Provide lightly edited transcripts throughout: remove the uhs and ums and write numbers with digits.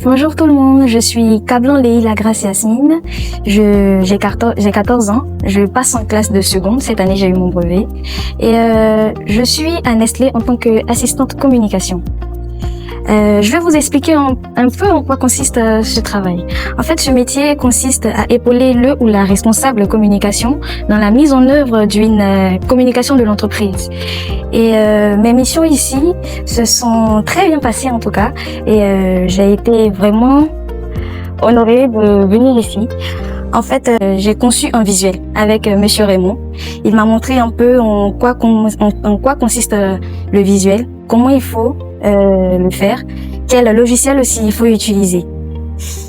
Bonjour tout le monde, je suis Kablan Leila Grace Yasmine, j'ai 14 ans, je passe en classe de seconde, cette année j'ai eu mon brevet et je suis à Nestlé en tant qu'assistante communication. Je vais vous expliquer un peu en quoi consiste ce travail. En fait, ce métier consiste à épauler le ou la responsable communication dans la mise en œuvre d'une communication de l'entreprise. Et mes missions ici se sont très bien passées en tout cas. Et j'ai été vraiment honorée de venir ici. En fait, j'ai conçu un visuel avec Monsieur Raymond. Il m'a montré un peu en quoi consiste le visuel, comment il faut le faire, quel logiciel aussi il faut utiliser.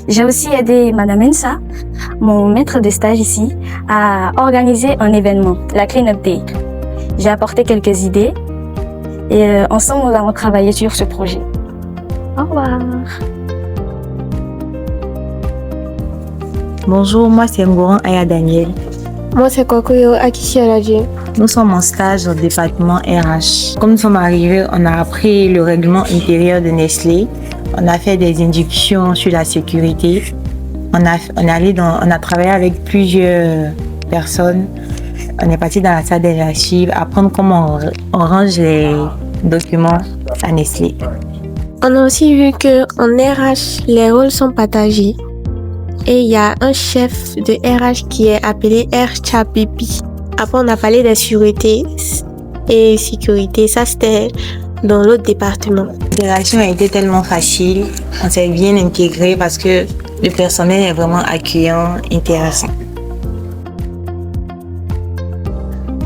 J'ai aussi aidé Madame Ensa, mon maître de stage ici, à organiser un événement, la Clean Up Day. J'ai apporté quelques idées et ensemble nous avons travaillé sur ce projet. Au revoir. Bonjour, moi c'est Ngoran Aya Daniel. Moi c'est Kokoyo Akishi Aladji. Nous sommes en stage au département RH. Comme nous sommes arrivés, on a appris le règlement intérieur de Nestlé. On a fait des inductions sur la sécurité. On a travaillé avec plusieurs personnes. On est parti dans la salle des archives, apprendre comment on range les documents à Nestlé. On a aussi vu qu'en RH, les rôles sont partagés. Et il y a un chef de RH qui est appelé RCHAPP. Après, on a parlé de sûreté et sécurité. Ça, c'était dans l'autre département. L'interaction a été tellement facile. On s'est bien intégré parce que le personnel est vraiment accueillant, intéressant.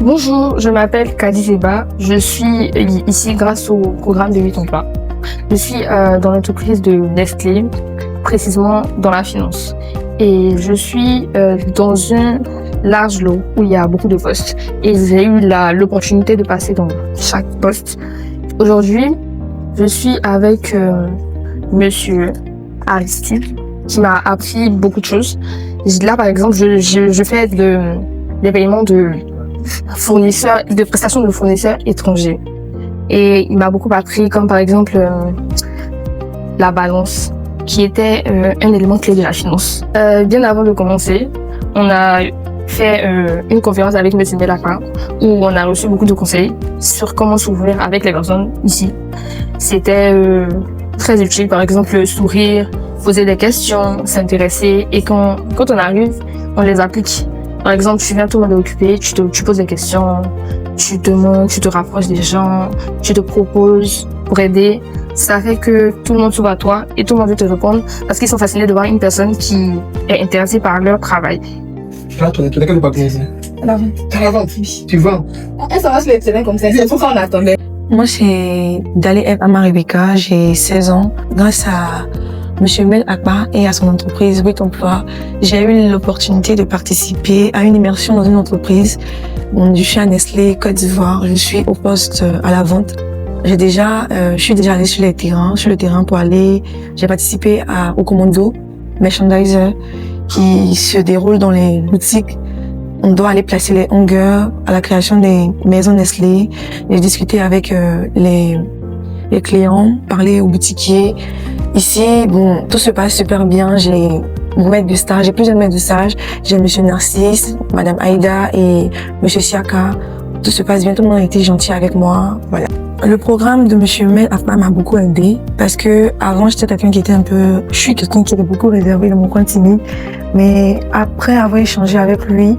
Bonjour, je m'appelle Kadi Zeba. Je suis ici grâce au programme de 8 emplois. Je suis dans l'entreprise de Nestlé, précisément dans la finance. Et je suis dans une large lot où il y a beaucoup de postes. Et j'ai eu l'opportunité de passer dans chaque poste. Aujourd'hui, je suis avec Monsieur Aristide qui m'a appris beaucoup de choses. Là, par exemple, je fais des paiements de prestations de fournisseurs étrangers. Et il m'a beaucoup appris, comme par exemple la balance, qui était un élément clé de la finance. Bien avant de commencer, on a fait une conférence avec M. Delacroix où on a reçu beaucoup de conseils sur comment s'ouvrir avec les personnes ici. C'était très utile, par exemple sourire, poser des questions, s'intéresser, et quand on arrive, on les applique. Par exemple, tu viens, tout le monde est occupé, tu poses des questions, tu demandes, tu te rapproches des gens, tu te proposes pour aider. Ça fait que tout le monde s'ouvre à toi et tout le monde veut te répondre parce qu'ils sont fascinés de voir une personne qui est intéressée par leur travail. Là, tu n'es qu'à ne pas plaisir. La vente. Tu vends. Ça va sur les terrains comme ça. C'est pour ça qu'on attendait. Moi, c'est Dali F. Ama Rebecca, j'ai 16 ans. Grâce à M. Mel Akbar et à son entreprise 8 emplois, j'ai eu l'opportunité de participer à une immersion dans une entreprise. Je suis à Nestlé, Côte d'Ivoire. Je suis au poste à la vente. Je suis déjà allée sur le terrain pour j'ai participé au commando merchandiser qui se déroule dans les boutiques. On doit aller placer les hangers à la création des maisons Nestlé. J'ai discuté avec les clients, parlé aux boutiquiers. Ici, tout se passe super bien. J'ai mon maître de stage, j'ai plusieurs maîtres de stage. J'ai Monsieur Narcisse, Madame Aïda et Monsieur Siaka. Tout se passe bien, tout le monde a été gentil avec moi. Voilà. Le programme de Monsieur Mel Akbar m'a beaucoup aidé parce que avant j'étais quelqu'un qui était je suis quelqu'un qui était beaucoup réservé dans mon coin timide. Mais après avoir échangé avec lui,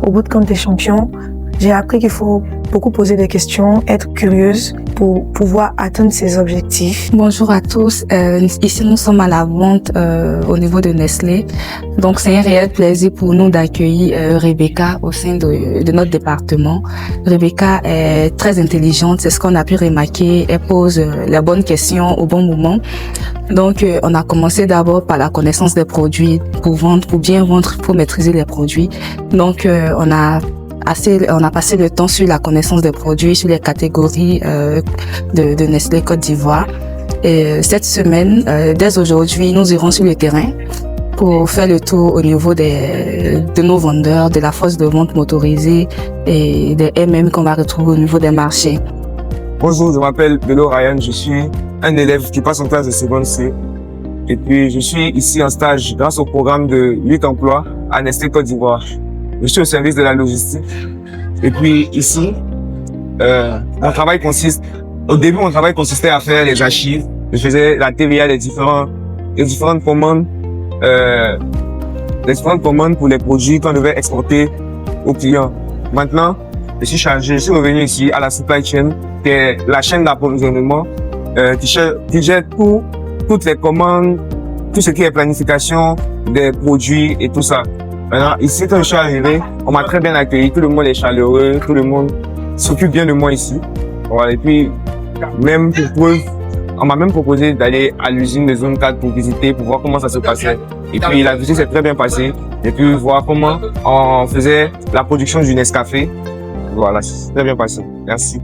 au bout de Camp des Champions, j'ai appris qu'il faut beaucoup poser des questions, être curieuse pour pouvoir atteindre ses objectifs. Bonjour à tous, ici nous sommes à la vente au niveau de Nestlé. Donc c'est un réel plaisir pour nous d'accueillir Rebecca au sein de notre département. Rebecca est très intelligente, c'est ce qu'on a pu remarquer. Elle pose les bonnes questions au bon moment. Donc on a commencé d'abord par la connaissance des produits pour bien vendre, pour maîtriser les produits. Donc on a passé le temps sur la connaissance des produits, sur les catégories de Nestlé Côte d'Ivoire. Et cette semaine, dès aujourd'hui, nous irons sur le terrain pour faire le tour au niveau de nos vendeurs, de la force de vente motorisée et des MM qu'on va retrouver au niveau des marchés. Bonjour, je m'appelle Belo Ryan, je suis un élève qui passe en classe de seconde C. Et puis, je suis ici en stage grâce au programme de 8 emplois à Nestlé Côte d'Ivoire. Je suis au service de la logistique. Et puis, ici, mon travail consiste, au début, mon travail consistait à faire les archives. Je faisais la TVA des différentes commandes, pour les produits qu'on devait exporter aux clients. Maintenant, je suis revenu ici à la supply chain, qui est la chaîne d'approvisionnement, qui gère toutes les commandes, tout ce qui est planification des produits et tout ça. Maintenant, ici, quand je suis arrivé, on m'a très bien accueilli, tout le monde est chaleureux, tout le monde s'occupe bien de moi ici. Voilà, et puis, même pour preuve, on m'a même proposé d'aller à l'usine de zone 4 pour visiter, pour voir comment ça se passait. Et puis, la visite s'est très bien passée. Et puis, voir comment on faisait la production du Nescafé. Voilà, c'est très bien passé. Merci.